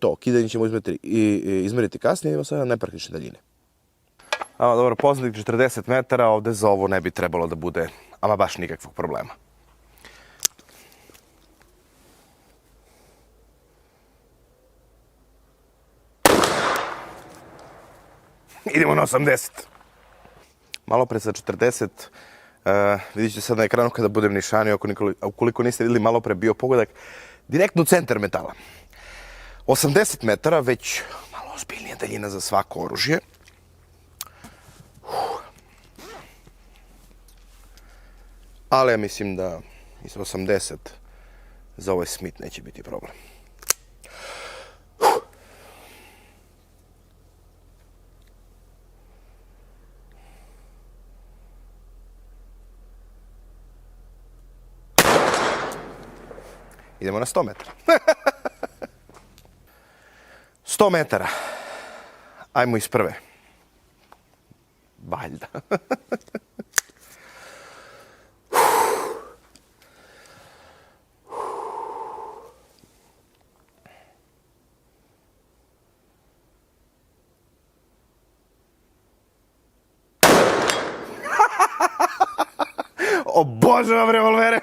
to. Kidanje ćemo izmeriti kasnije, imamo sada nepraktične daljine. Dobro, poznanik 40 metara, ovde za ovo ne bi trebalo da bude ama baš nikakvog problema. Idemo na 80. Malo pre sa 40, vidit ćete sad na ekranu kada budem nišanio, ukoliko niste videli malo pre bio pogodak, direktno u centar metala. 80 metara, već malo ozbiljnija daljina za svako oružje. Ali ja mislim da i sa 80 za ovaj Smith neće biti problem. Idemo na 100 metara. 100 metara. Ajmo iz prve. Valjda. Obožavam revolvere.